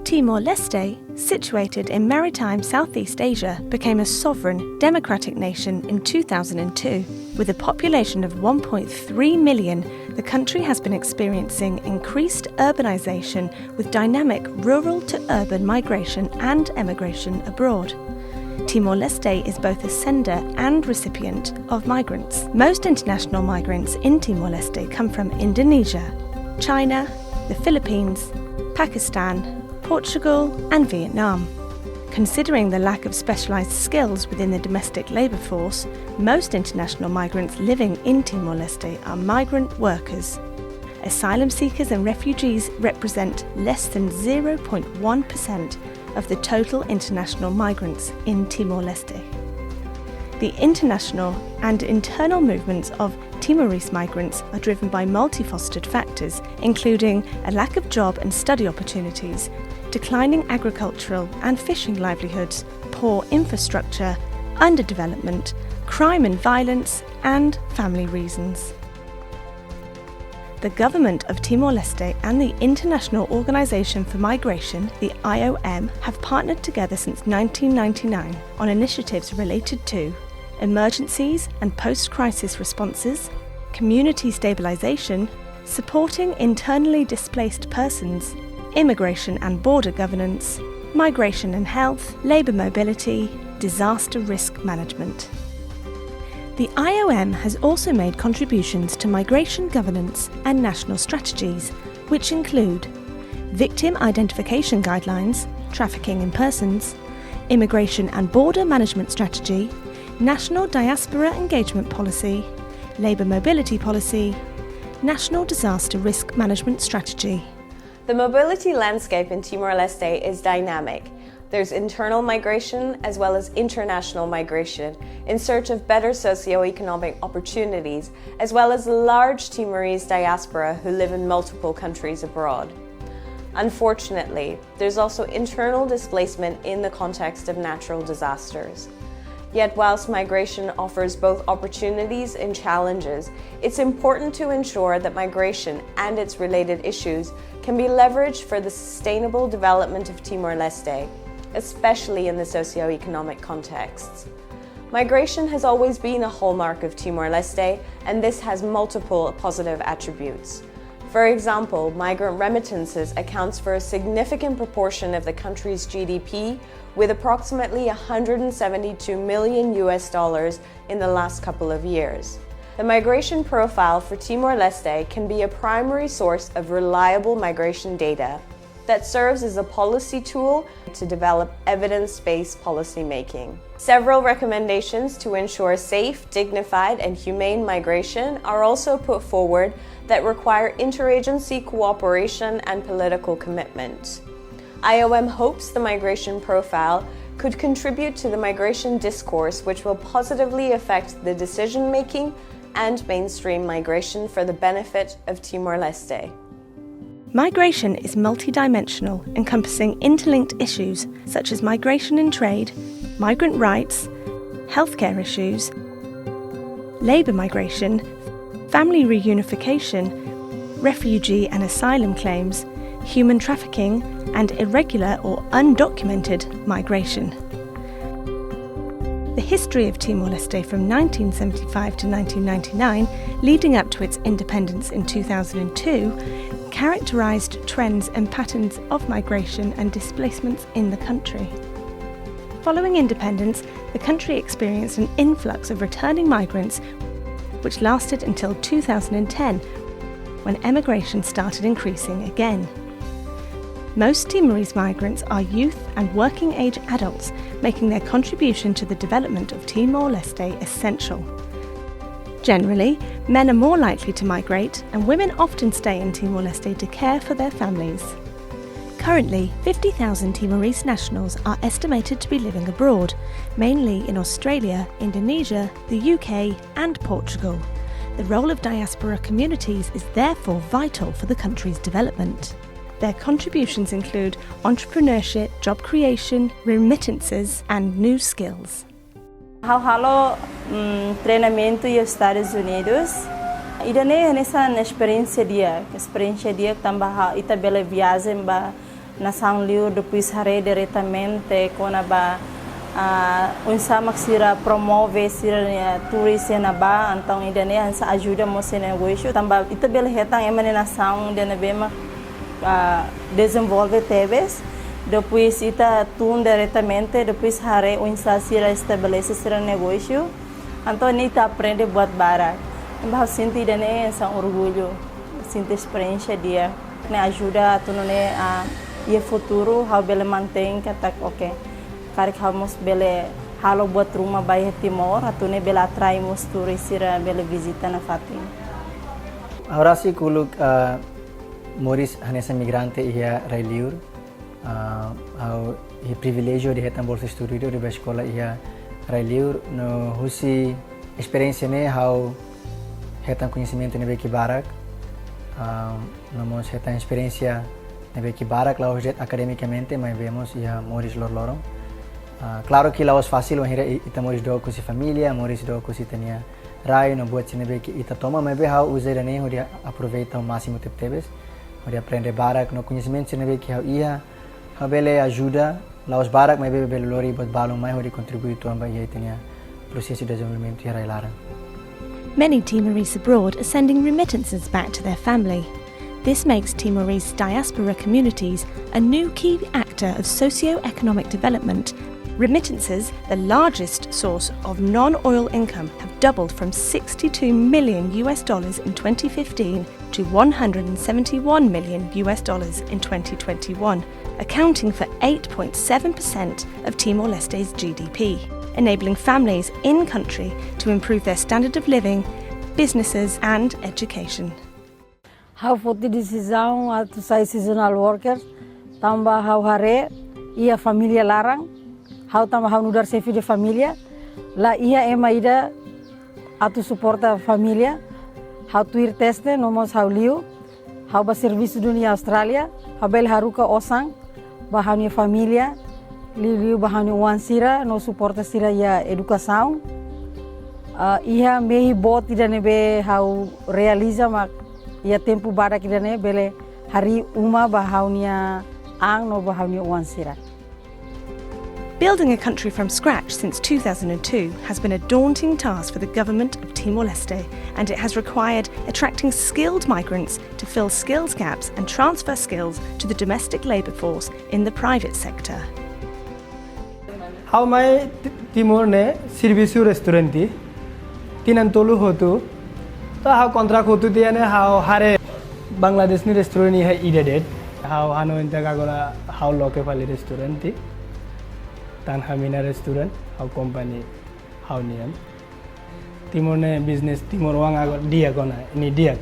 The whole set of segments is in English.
Timor-Leste, situated in maritime Southeast Asia, became a sovereign, democratic nation in 2002. With a population of 1.3 million, the country has been experiencing increased urbanisation with dynamic rural-to-urban migration and emigration abroad. Timor-Leste is both a sender and recipient of migrants. Most international migrants in Timor-Leste come from Indonesia, China, the Philippines, Pakistan, Portugal and Vietnam. Considering the lack of specialised skills within the domestic labour force, most international migrants living in Timor-Leste are migrant workers. Asylum seekers and refugees represent less than 0.1% of the total international migrants in Timor-Leste. The international and internal movements of Timorese migrants are driven by multifaceted factors, including a lack of job and study opportunities, declining agricultural and fishing livelihoods, poor infrastructure, underdevelopment, crime and violence, and family reasons. The government of Timor-Leste and the International Organization for Migration, the IOM, have partnered together since 1999 on initiatives related to emergencies and post-crisis responses, community stabilization, supporting internally displaced persons, immigration and border governance, migration and health, labour mobility, disaster risk management. The IOM has also made contributions to migration governance and national strategies, which include victim identification guidelines, trafficking in persons, immigration and border management strategy, national diaspora engagement policy, labour mobility policy, national disaster risk management strategy. The mobility landscape in Timor-Leste is dynamic. There's internal migration as well as international migration in search of better socio-economic opportunities, as well as a large Timorese diaspora who live in multiple countries abroad. Unfortunately, there's also internal displacement in the context of natural disasters. Yet whilst migration offers both opportunities and challenges, it's important to ensure that migration and its related issues can be leveraged for the sustainable development of Timor-Leste, especially in the socio-economic contexts. Migration has always been a hallmark of Timor-Leste, and this has multiple positive attributes. For example, migrant remittances accounts for a significant proportion of the country's GDP, with approximately $172 million in the last couple of years. The migration profile for Timor-Leste can be a primary source of reliable migration data that serves as a policy tool to develop evidence-based policy making. Several recommendations to ensure safe, dignified, and humane migration are also put forward that require interagency cooperation and political commitment. IOM hopes the migration profile could contribute to the migration discourse, which will positively affect the decision-making and mainstream migration for the benefit of Timor-Leste. Migration is multidimensional, encompassing interlinked issues such as migration and trade, migrant rights, healthcare issues, labour migration, family reunification, refugee and asylum claims, human trafficking, and irregular or undocumented migration. The history of Timor-Leste from 1975 to 1999, leading up to its independence in 2002, characterised trends and patterns of migration and displacements in the country. Following independence, the country experienced an influx of returning migrants, which lasted until 2010, when emigration started increasing again. Most Timorese migrants are youth and working-age adults, making their contribution to the development of Timor-Leste essential. Generally, men are more likely to migrate, and women often stay in Timor-Leste to care for their families. Currently, 50,000 Timorese nationals are estimated to be living abroad, mainly in Australia, Indonesia, the UK, and Portugal. The role of diaspora communities is therefore vital for the country's development. Their contributions include entrepreneurship, job creation, remittances, and new skills. Halo treinamento e Estados Unidos. E daí nessa experiência dia que também itabela viagem ba nação liu depois haré diretamente quando ba unsa maksira promove sira turismo na ba então idane ansa ajuda mo se negócio tamba itabel hetang emane nação de na bema desenvolve teves depois ita tun diretamente depois haré unsa sira estabelece sira negócio então nita aprende buat bara bah sinti idane ansa orgulho sinti experiência dia ne ajuda tunone a e futuro how bele mantém katak okay karik hamos bele halo buat rumah bayi Timor atune bela atrai mos turis ira bele visita na fatin. Ahora sí kuluk Moris hanesa migrante ia railiur au i privilégio de hetan bolsa estudio de escola ia railiur no husi experiência ne how hetan conhecimento nebe ki barak no mos hetan experiência nebe ki barak la hojet academicamente mas vemos ia Moris lorlorong. Claro que lá é fácil, mas ita moris do com si família, moris do com si tenia raio, não buat sini que ita toma, mas be how usar nem ho dia aproveita o máximo tempo tebes, ho dia aprende barak no conhecimento sini que how ia, how bele ajuda, lá os barak mas be bele lori buat balon mais ho dia contribui tu amba ia tenia processo de desenvolvimento ia railara. Many Timorese abroad are sending remittances back to their family. This makes Timorese diaspora communities a new key actor of socio-economic development. Remittances, the largest source of non-oil income, have doubled from $62 million in 2015 to $171 million in 2021, accounting for 8.7% of Timor-Leste's GDP, enabling families in-country to improve their standard of living, businesses and education. How for the decisão to say seasonal workers, tamba how hare, ia família larang, how tamba how nudar sefi de família, la ia ema ida atu suporta família, how to ir teste, nomos how liu, how ba serviço dunia Austrália, how bel haruka osang, bahani família, liu bahani uan sira, no suporta sira ia educação, ia mehi bot ida nebe how realiza mak ia tempo bara kidane bele hari uma bahaunia ang no bahaunia uan sira. Building a country from scratch since 2002 has been a daunting task for the government of Timor-Leste, and it has required attracting skilled migrants to fill skills gaps and transfer skills to the domestic labour force in the private sector. How my Timor ne servisu restauranti tinantolu hotu तो how contract होती थी यानी how हरे बांग्लादेश ने restaurant ही है इडेड how हानो inter का गोला how लोके वाली रेस्टोरेंट थी तान हमीना रेस्टोरेंट how company how नियम Timor ने business Timor वांग आगो दिया कोना ini dia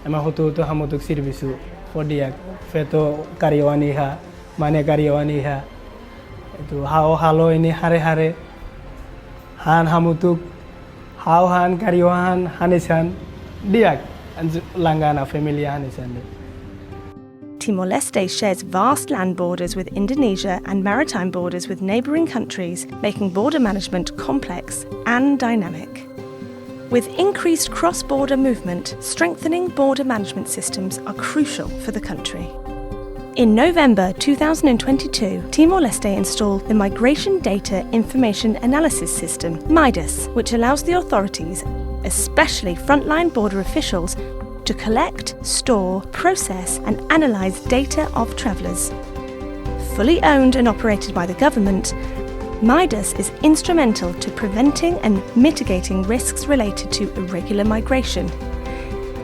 एमा होतो तो हम तो सर्विसु for dia feto karyawani ha mane karyawani ha itu how halo ini hare han hamutuk how han karyawan hanesan diak langgana familia hanesan. Timor-Leste shares vast land borders with Indonesia and maritime borders with neighbouring countries, making border management complex and dynamic. With increased cross-border movement, strengthening border management systems are crucial for the country. In November 2022, Timor-Leste installed the Migration Data Information Analysis System, MIDAS, which allows the authorities, especially frontline border officials, to collect, store, process and analyse data of travellers. Fully owned and operated by the government, MIDAS is instrumental to preventing and mitigating risks related to irregular migration.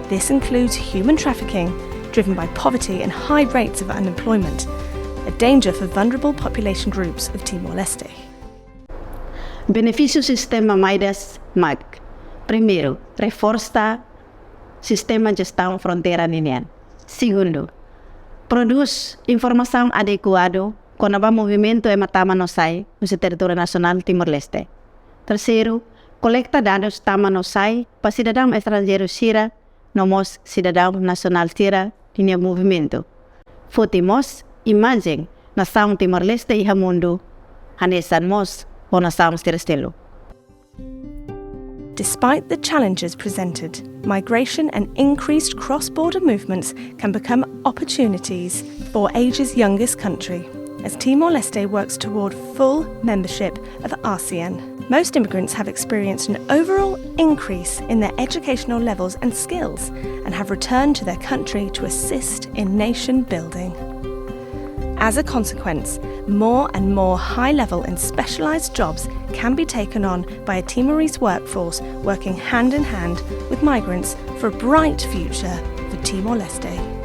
This includes human trafficking, driven by poverty and high rates of unemployment, a danger for vulnerable population groups of Timor-Leste. Benefício sistema MIDAS MAG. Primeiro, reforça sistema gestão fronteira ninian. Segundo, produz informação adequada quando o movimento ematama no sai no território nacional Timor-Leste. Terceiro, coleta dados tama no sai para cidadão estrangeiro sira nomos cidadão nacional tira tinha movimento. Fotimos imagem nação Timor-Leste e mundo hanesan mos o nação terestelo. Despite the challenges presented, migration and increased cross-border movements can become opportunities for Asia's youngest country, as Timor-Leste works toward full membership of ASEAN. Most immigrants have experienced an overall increase in their educational levels and skills and have returned to their country to assist in nation building. As a consequence, more and more high-level and specialised jobs can be taken on by a Timorese workforce working hand in hand with migrants for a bright future for Timor-Leste.